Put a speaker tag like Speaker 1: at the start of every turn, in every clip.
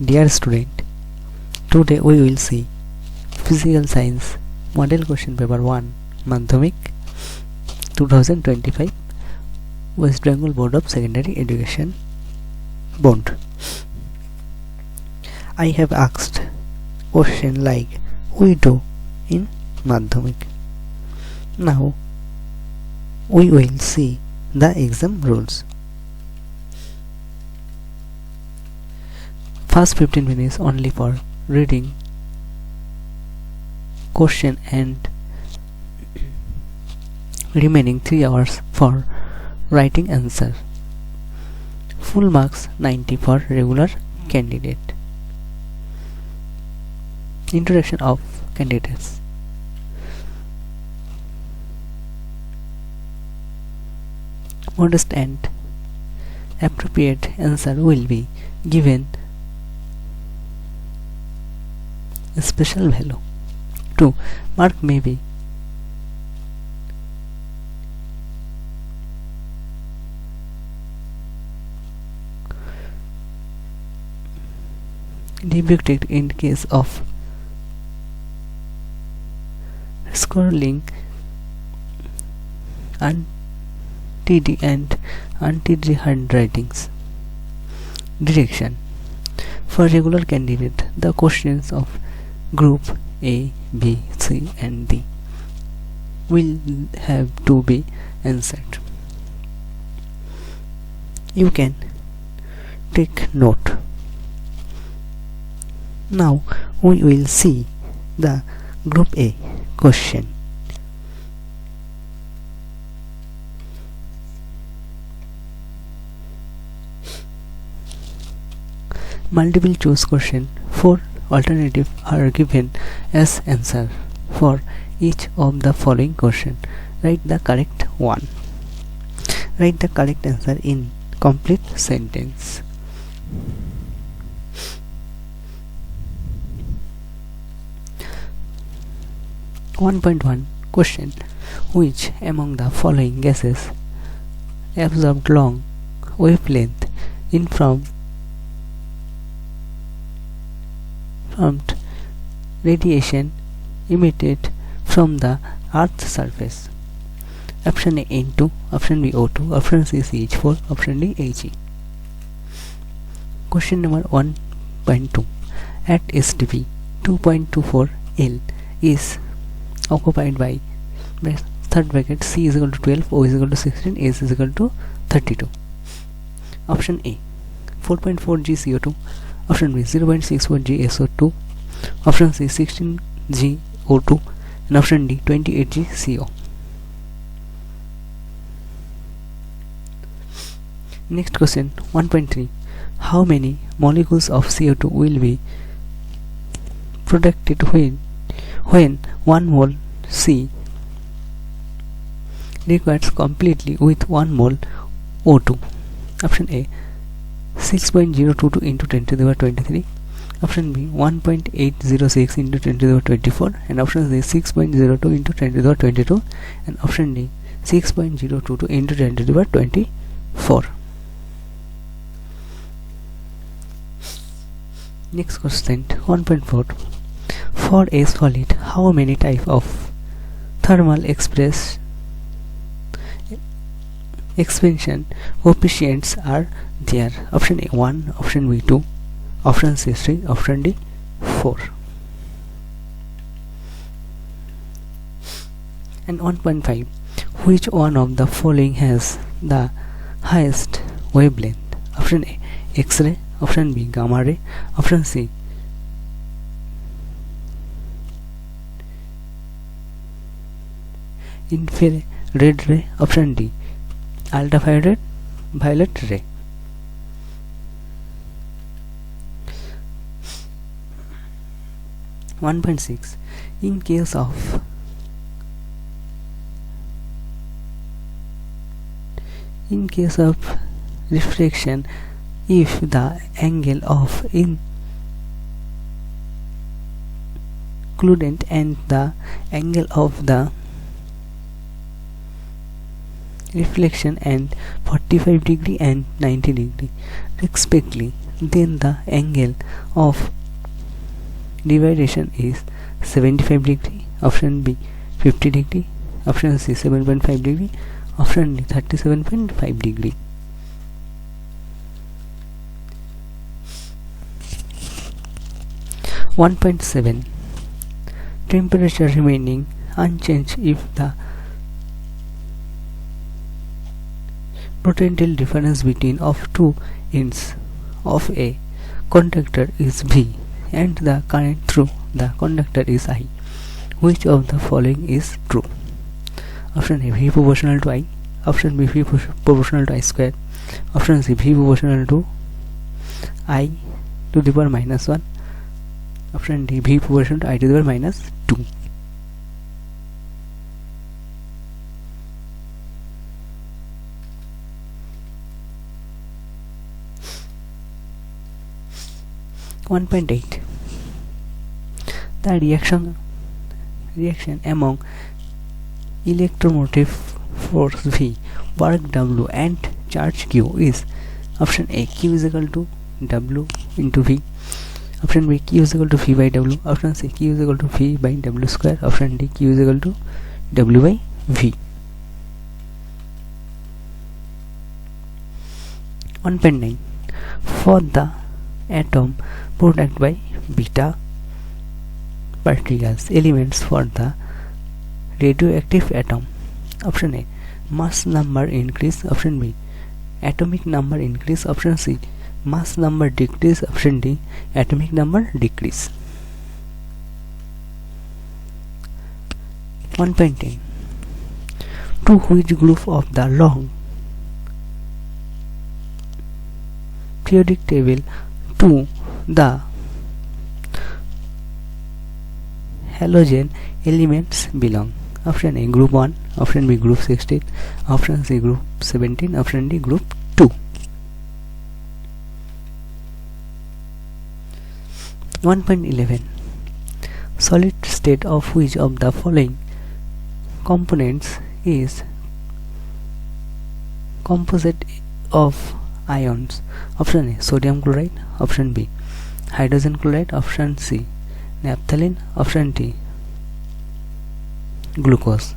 Speaker 1: Dear student, today we will see Physical Science Model Question Paper 1 Madhyamik 2025 West Bengal Board of Secondary Education Bond. I have asked question like we do in Madhyamik. Now we will see the exam rules. First 15 minutes only for reading question and remaining 3 hours for writing answer. Full marks 90 for regular candidate. Introduction of candidates. Modest and appropriate answer will be given a special value. 2. Mark may be deducted in case of scrolling untidy and untidy handwritings. Direction. For regular candidate, the questions of group A, B, C and D will have to be answered. You can take note. Now we will see the group A question. Multiple choice question. 4 alternatives are given as answer for each of the following question. Write the correct one. Write the correct answer in complete sentence. (1.1) Question. Which among the following gases absorbed long wavelength infrared radiation emitted from the Earth's surface? Option A N2, option B O2, option C CH4, option D He. Question number 1.2. At STP 2.24 L is occupied by third bracket C is equal to 12, O is equal to 16, S is equal to 32. Option A 4.4 G CO2, option B 0.64 G SO2, option C 16 G O2 and option D 28 G CO. Next question 1.3. How many molecules of CO2 will be produced when 1 mole C reacts completely with 1 mole O2? Option A 6.022 into 10 to the power 23, option B 1.806 into 10 to the power 24 and option C 6.02 into 10 to the power 22 and option D 6.022 into 10 to the power 24. Next question 1.4. For a solid, how many types of thermal expansion coefficients are there? Option A 1, option B 2, option C 3, option D 4. And 1.5. Which one of the following has the highest wavelength? Option A X-ray, option B gamma ray, option C infrared ray, option D ultraviolet ray. (1.6) In case of refraction, if the angle of includent and the angle of the reflection and 45 degree and 90 degree respectively, then the angle of dividation is 75 degree. Option B 50 degree. Option C 7.5 degree. Option D 37.5 degree. One point 7. Temperature remaining unchanged if the potential difference between of two ends of a conductor is V and the current through the conductor is I. Which of the following is true? Option A V proportional to I. Option B V proportional to I square. Option C V proportional to I to the power minus 1. Option D V proportional to I to the power minus 2. One point 8. The reaction among electromotive force V, work W and charge Q is option A Q is equal to W into V. Option B Q is equal to V by W. Option C Q is equal to V by W square. Option D Q is equal to W by V. 1.9. For the atom product by beta particles elements for the radioactive atom. Option A mass number increase. Option B atomic number increase. Option C mass number decrease. Option D atomic number decrease. 1.10. To which group of the long periodic table to the halogen elements belong? Option A group 1. Option B group 16. Option C group 17. Option D group 2. 1.11. Solid state of which of the following components is composite of ions? Option A sodium chloride. Option B hydrogen chloride. Option C naphthalene. Option D glucose.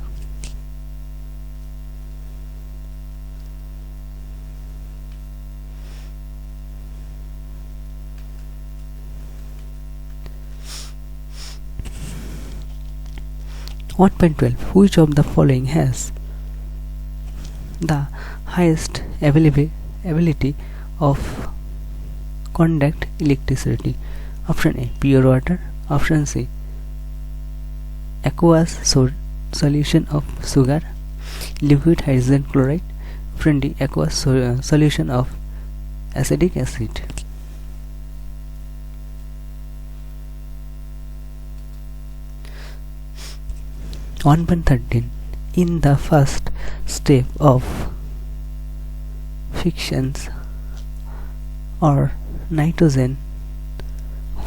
Speaker 1: One point 12. Which of the following has the highest ability of conduct electricity? Option A pure water. Option C aqueous solution of sugar, liquid hydrogen chloride. Option D aqueous solution of acetic acid. 1.13. In the first step of fissions or nitrogen,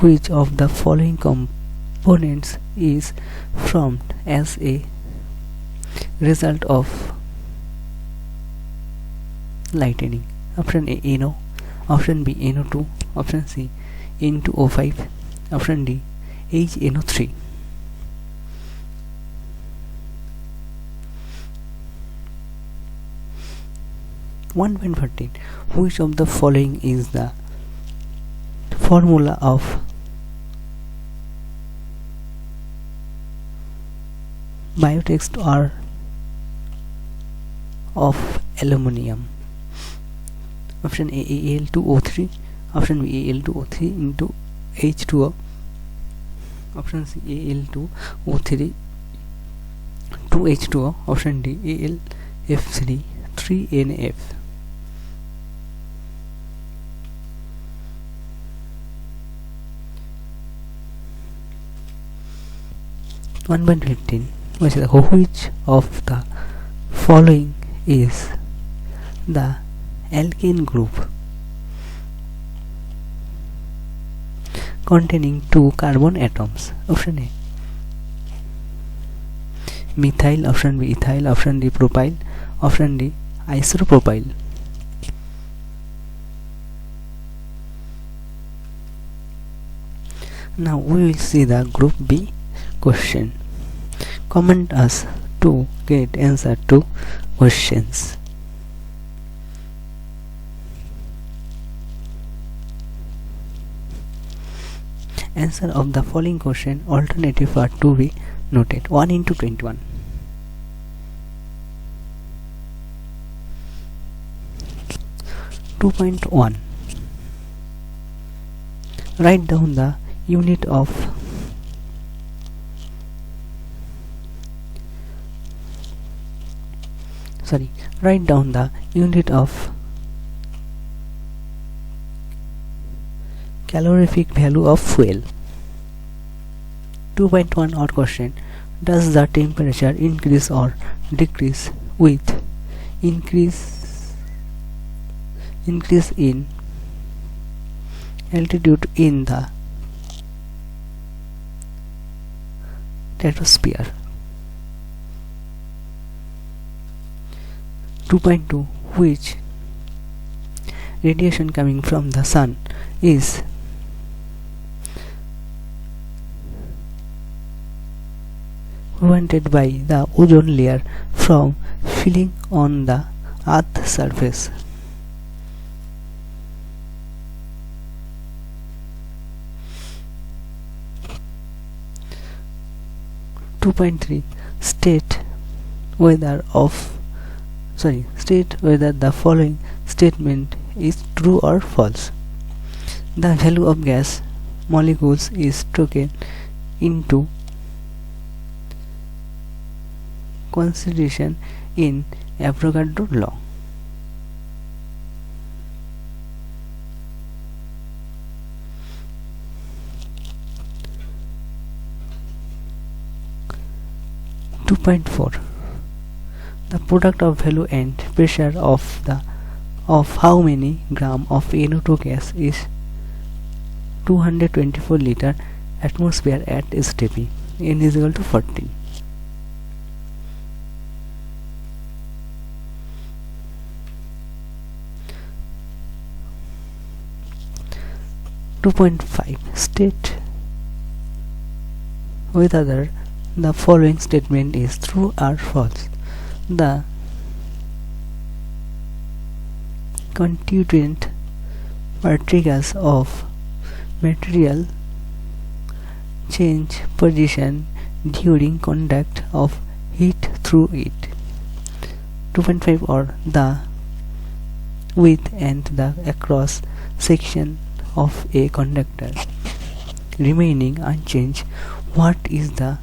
Speaker 1: which of the following components is formed as a result of lightning? Option A NO. Option B NO2. Option C N2O5. Option D HNO3. 1.14. Which of the following is the formula of biotext or of aluminium? Option A Al2O3. Option B Al2O3 into H2O. Option C Al2O3 2H2O. Option D AlF3 3NF. 1.15. Which of the following is the alkane group containing 2 carbon atoms? Option A methyl. Option B ethyl. Option D propyl. Option D isopropyl. Now we will see the group B question. Comment us to get answer to questions. Answer of the following question alternative are to be noted. 1 into 21. (2.1) Write down the unit of calorific value of fuel. 2.1 odd question. Does the temperature increase or decrease with increase in altitude in the stratosphere? 2.2 Which radiation coming from the sun is prevented by the ozone layer from filling on the Earth's surface? 2.3 State whether the following statement is true or false. The value of gas molecules is taken into consideration in Avogadro law. 2.4 The product of value and pressure of how many gram of NO2 gas is 224 liter atmosphere at STP. N is equal to 14. 2.5 State whether the following statement is true or false. The constituent particles of material change position during contact of heat through it. 2.5 Or the width and the across section of a conductor remaining unchanged. What is the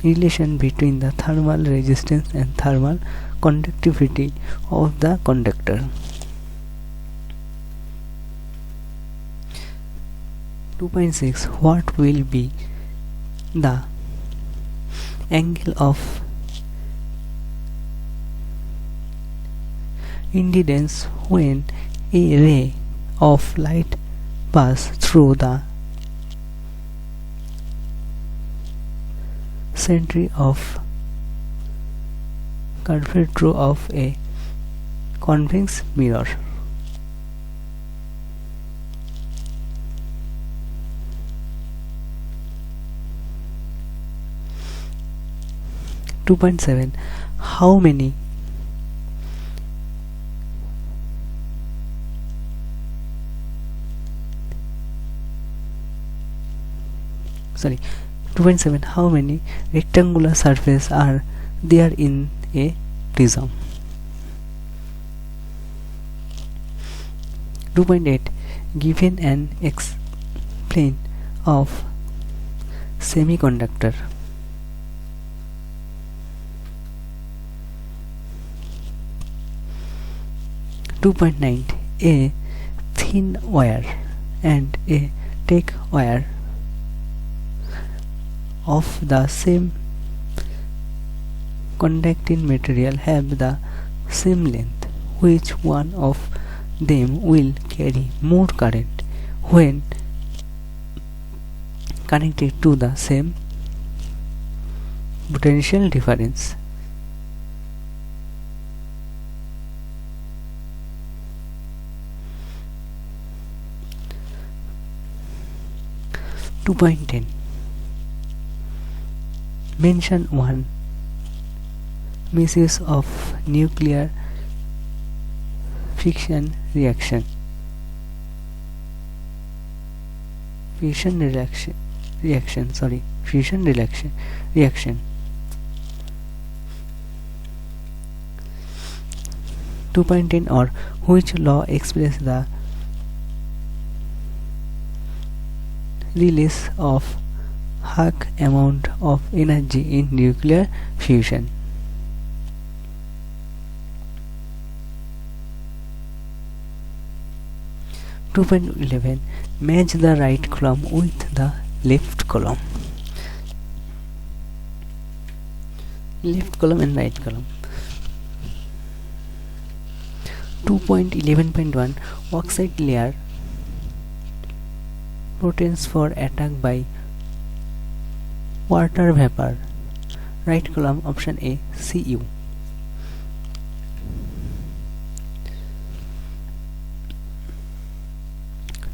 Speaker 1: relation between the thermal resistance and thermal conductivity of the conductor? 2.6 What will be the angle of incidence when a ray of light passes through the center of curvature of a convex mirror? 2.7 How many sorry 2.7 How many rectangular surfaces are there in a prism? 2.8 Given an plane of semiconductor. 2.9 A thin wire and a thick wire of the same conducting material have the same length. Which one of them will carry more current when connected to the same potential difference? 2.10 mention one misuse of nuclear fission reaction. Fusion reaction. 2.10 or which law expresses the release of high amount of energy in nuclear fusion. 2.11 match the right column with the left column. Left column and right column. 2.11.1 oxide layer proteins for attack by water vapor. Right column option A Cu.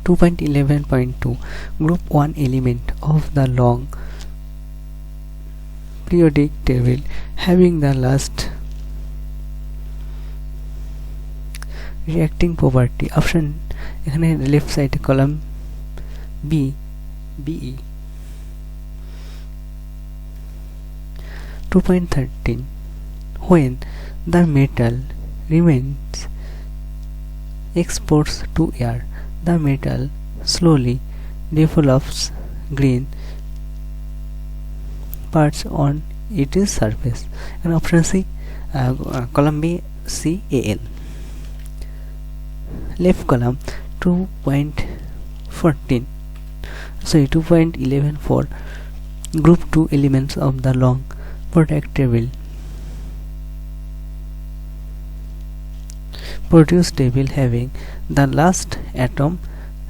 Speaker 1: 2.11.2 Group 1 element of the long periodic table having the last reacting property. Option এখানে left side column B BE. 2.13 when the metal remains exposed to air, the metal slowly develops green parts on its surface. And option C column B CAL. Left column 2.11 for group 2 elements of the long periodic table. Produce table having the last atom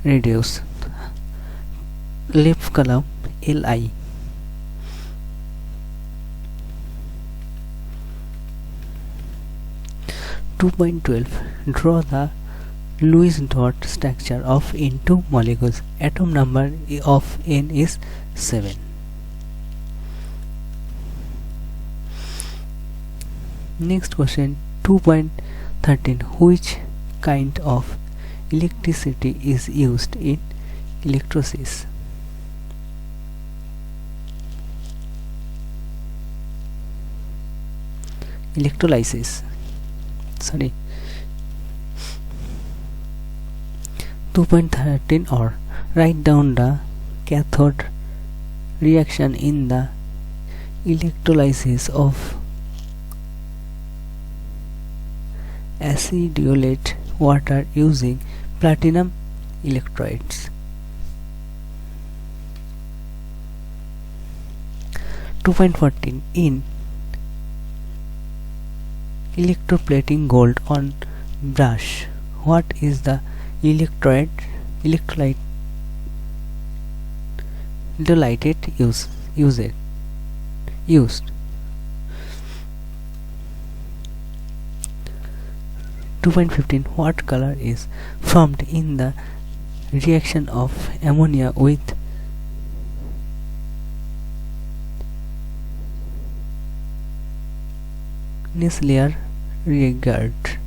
Speaker 1: reduced. Left column Li. 2.12 draw the Lewis dot structure of N2 molecules. Atom number of N is 7. Next question 2.13 which kind of electricity is used in electrolysis? Sorry. 2.13 or write down the cathode reaction in the electrolysis of acidulate water using platinum electrodes. 2.14 in electroplating gold on brush, what is the electrolyte used? 2.15 what color is formed in the reaction of ammonia with nuclear reagent?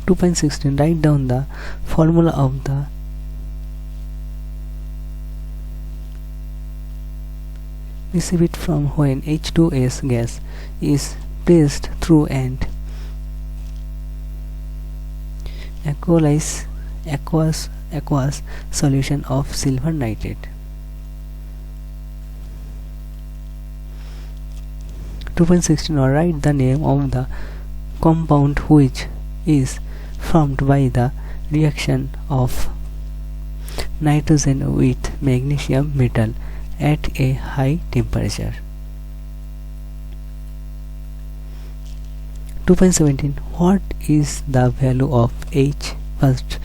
Speaker 1: 2.16 write down the formula of the receipt from when H2S gas is pressed through an aqueous solution of silver nitrate. 2.16 or write the name of the compound which is formed by the reaction of nitrogen with magnesium metal at a high temperature. 2.17 what is the value of H first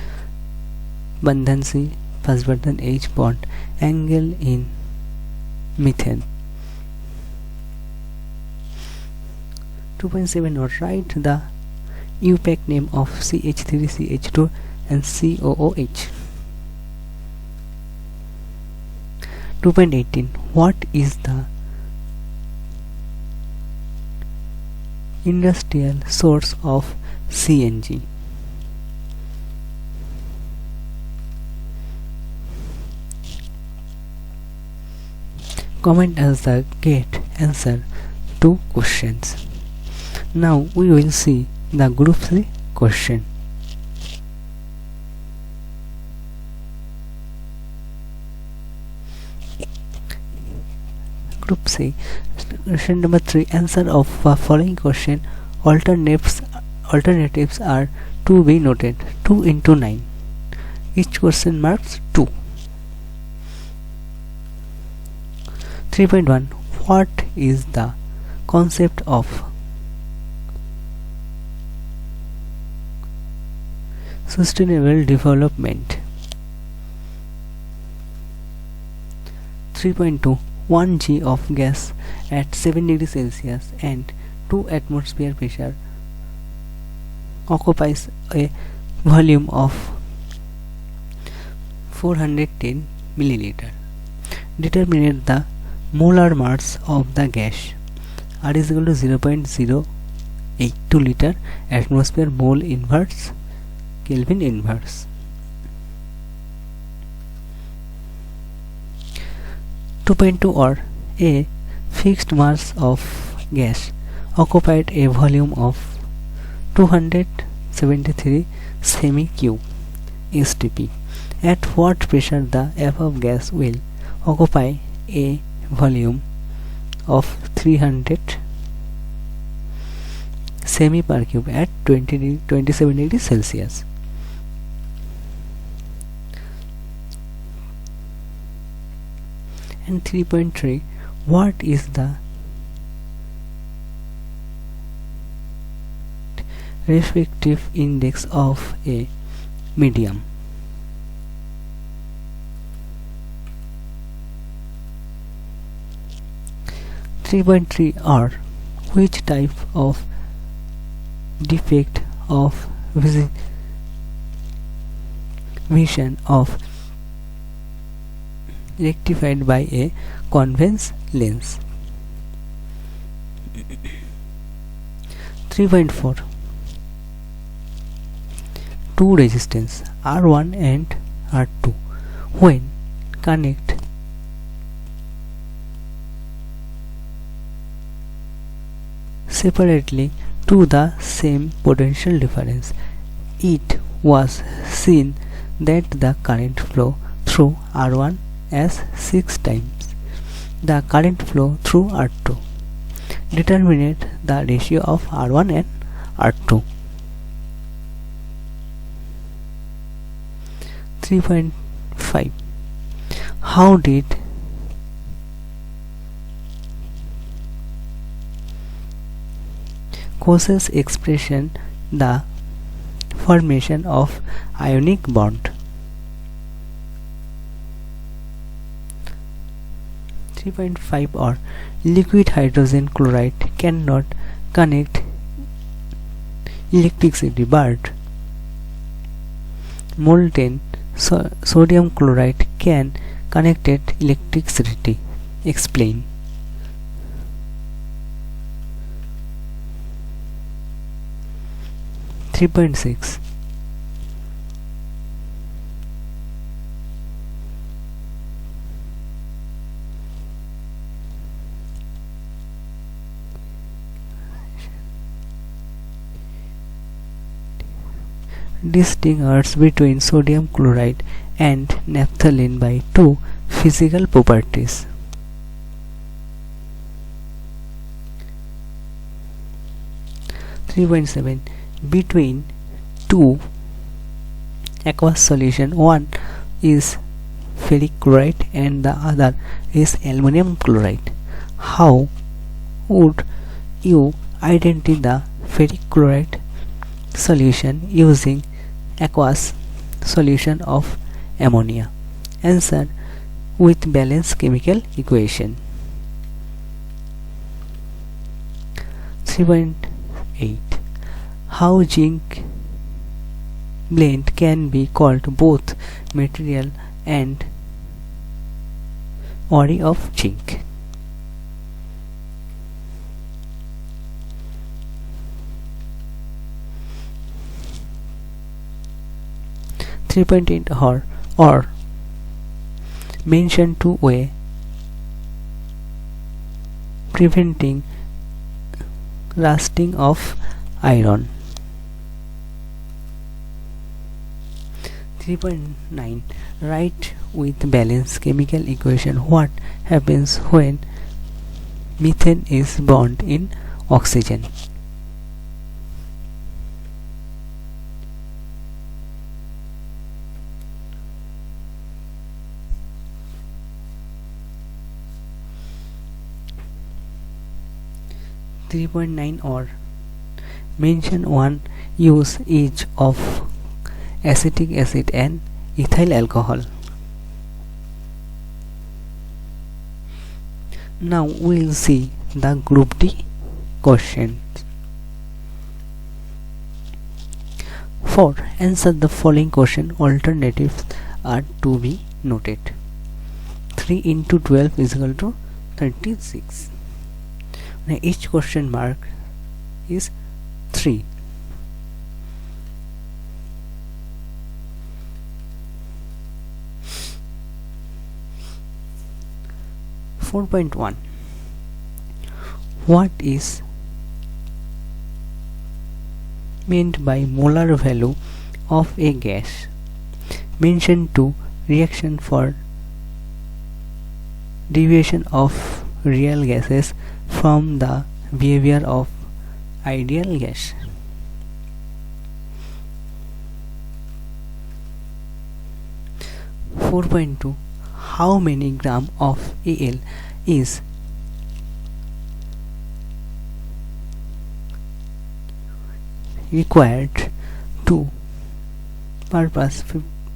Speaker 1: bondon H bond angle in methane? 2.7 or write the UPAC name of CH3, CH2 and COOH. 2.18 what is the industrial source of CNG? Comment as the get answer to questions. Now we will see the group 3 question. Group C, question number 3. Answer of the following question. Alternatives are to be noted. 2 into 9. Each question marks 2. 3.1 what is the concept of sustainable development? 3.2 1 g of gas at 7 degrees Celsius and 2 atmosphere pressure occupies a volume of 410 milliliter. Determine the molar mass of the gas. R is equal to 0.082 liter, atmosphere mole inverse, Kelvin inverse. 2.2 or a fixed mass of gas occupied a volume of 273 semi-cube STP. At what pressure the above gas will occupy a volume of 300 semi per cube at 27 degrees Celsius. And 3.3 what is the refractive index of a medium? Or which type of defect of vision of rectified by a convex lens? 3.4 two resistance R1 and R2 when connect separately to the same potential difference, it was seen that the current flow through R1 as 6 times the current flow through R2. Determine the ratio of R1 and R2. 3.5 how did causes expression the formation of ionic bond? 3.5 or liquid hydrogen chloride cannot connect electricity but molten sodium chloride can connect electricity. Explain. 3.6 distinguishes between sodium chloride and naphthalene by two physical properties. 3.7 between two aqueous solution, one is ferric chloride and the other is aluminum chloride. How would you identify the ferric chloride solution using aqueous solution of ammonia? Answer with balanced chemical equation. 3.8 3.8. How zinc blend can be called both material and ore of zinc. 3.8 or mention two way preventing rusting of iron. 3.9 write with balance chemical equation what happens when methane is bound in oxygen. 3.9 or mention one use each of acetic acid and ethyl alcohol. Now we will see the group D questions. For answer the following question, alternatives are to be noted. 3 into 12 is equal to 36. Now each question mark is 3. (4.1) What is meant by molar value of a gas? Mention 2 reaction for deviation of real gases from the behavior of ideal gas. (4.2) How many gram of Al is required to purpose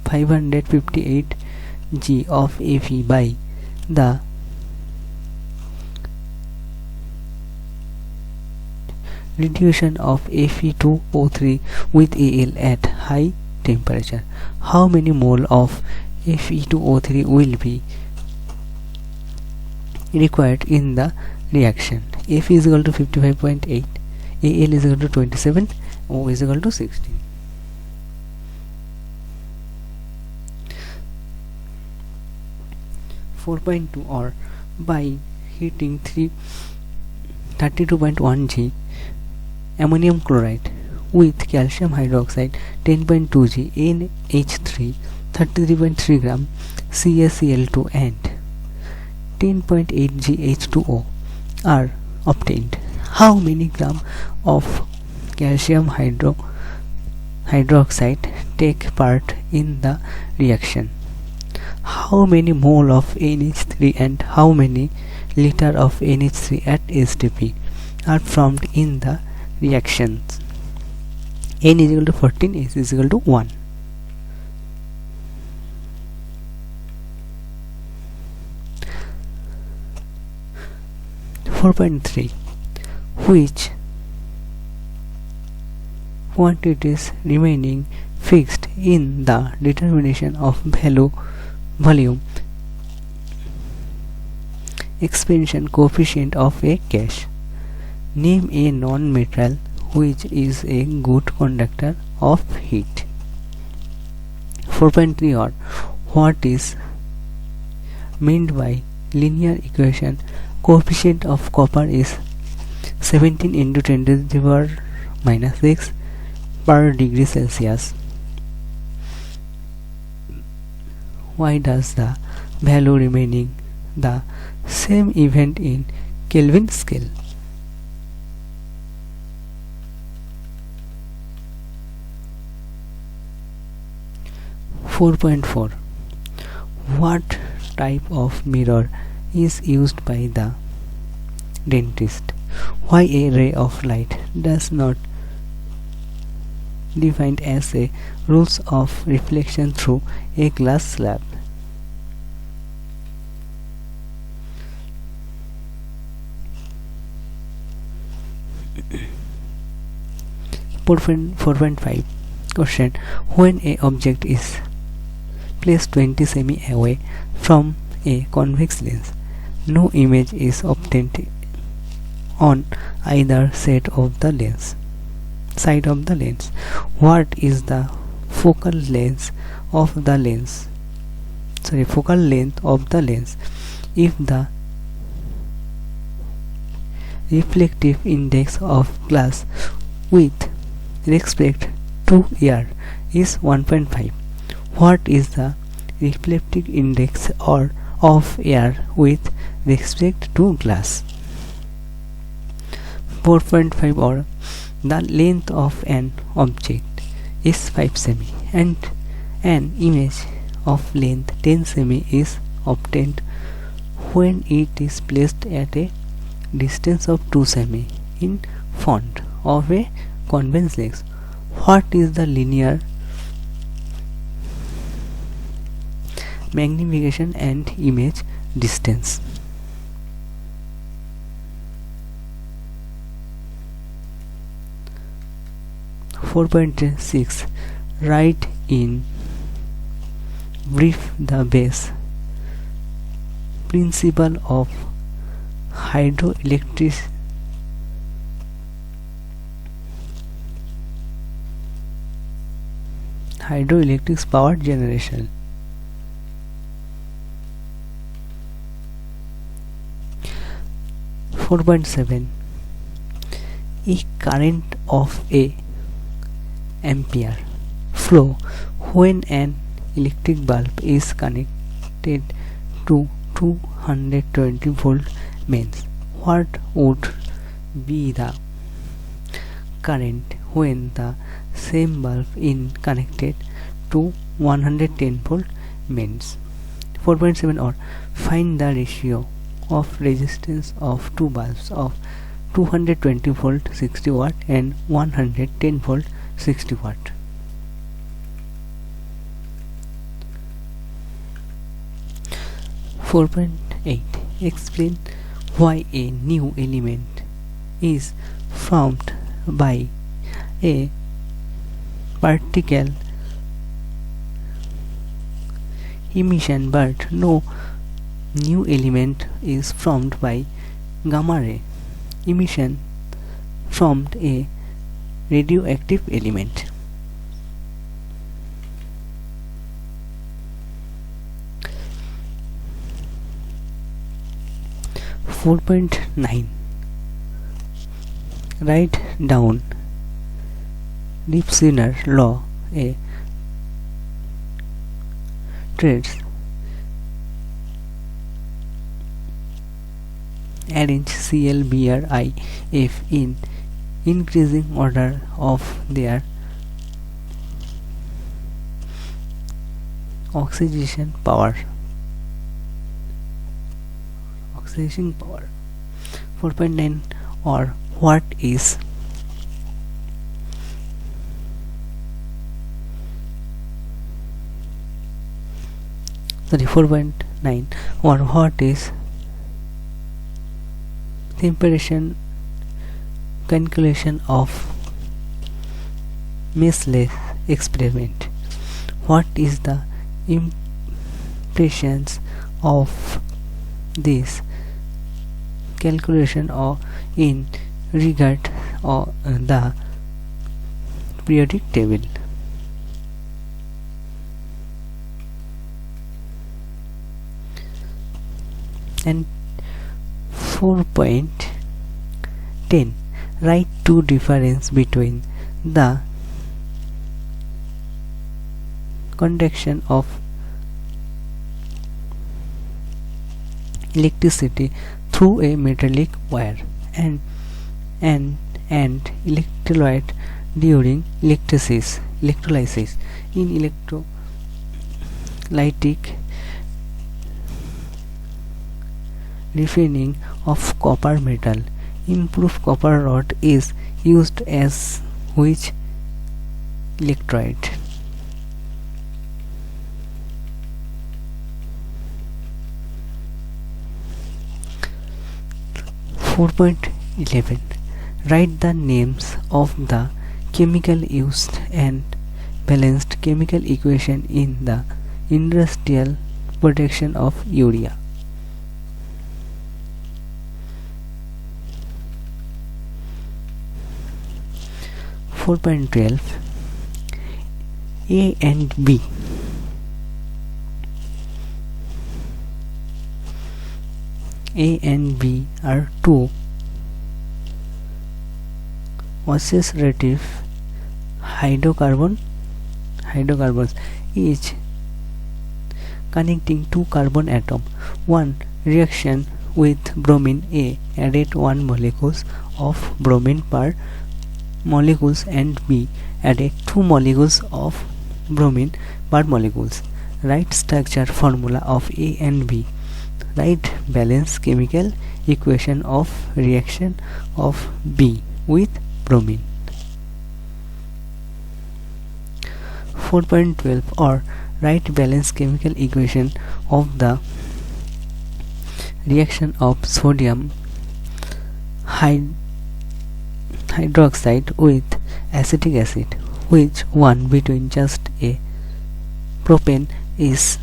Speaker 1: 558 g of Av by the reduction of Fe2O3 with Al at high temperature? How many mole of Fe2O3 will be required in the reaction? F is equal to 55.8, Al is equal to 27, O is equal to 16. (4.2) or by heating 32.1 G ammonium chloride with calcium hydroxide 10.2 G NH3 33.3 gram CaCl2 and 10.8 G H2O are obtained. How many gram of calcium hydroxide take part in the reaction? How many mole of NH3 and how many liter of NH3 at STP are formed in the reactions? N is equal to 14, S is equal to 1. (4.3) Which quantities remaining fixed in the determination of volume expansion coefficient of a gas? Name a non-metal which is a good conductor of heat. 4.3 or what is meant by linear equation coefficient of copper is 17 into 10 to the power minus 6 per degree Celsius? Why does the value remaining the same event in Kelvin scale? 4.4 What type of mirror is used by the dentist? Why a ray of light does not defined as a rules of reflection through a glass slab? 4.5 question. When a object is placed 20 cm away from a convex lens, no image is obtained on either side of the lens. What is the focal length of the lens? If the reflective index of glass with respect to air is 1.5, what is the reflective index of air with respect to glass? 4.5 or the length of an object is 5 cm and an image of length 10 cm is obtained when it is placed at a distance of 2 cm in front of a convex lens. What is the linear magnification and image distance? .6 Write in brief the base principle of hydroelectric power generation. 4.7 A current of a ampere flow when an electric bulb is connected to 220 volt mains. What would be the current when the same bulb is connected to 110 volt mains? 4.7 or find the ratio of resistance of two bulbs of 220 volt 60 watt and 110 volt 60 watt. Explain why a new element is formed by a particle emission but no new element is formed by gamma ray emission from a radioactive element. 4.9 Write down Lipschitz law a trace. Arrange Cl, Br, I, F in increasing order of their oxidation power. 4.9 or what is sorry 4.9 or what is temperature calculation of messless experiment? What is the impressions of this calculation or in regard of the periodic table? And 4.10 Write two difference between the conduction of electricity through a metallic wire and electrolyte during electrolysis. In electrolytic refining of copper metal, improved copper rod is used as which electrolyte? 4.11 Write the names of the chemical used and balanced chemical equation in the industrial production of urea. Four point 12. A and B. A and B are two oxidative hydrocarbons, each connecting two carbon atom. One reaction with bromine A added 1 molecules of bromine per molecules, and B added 2 molecules of bromine per molecules. Write structure formula of A and B. Write balance chemical equation of reaction of B with bromine. 4.12 or write balance chemical equation of the reaction of sodium hydroxide with acetic acid, which one between just a propane is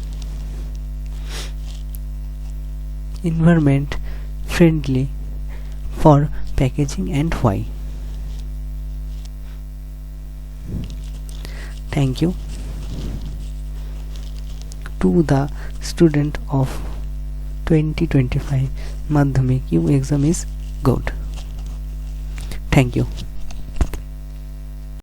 Speaker 1: environment friendly for packaging and why. Thank you to the student of 2025 Madhyamik. Your exam is good. Thank you.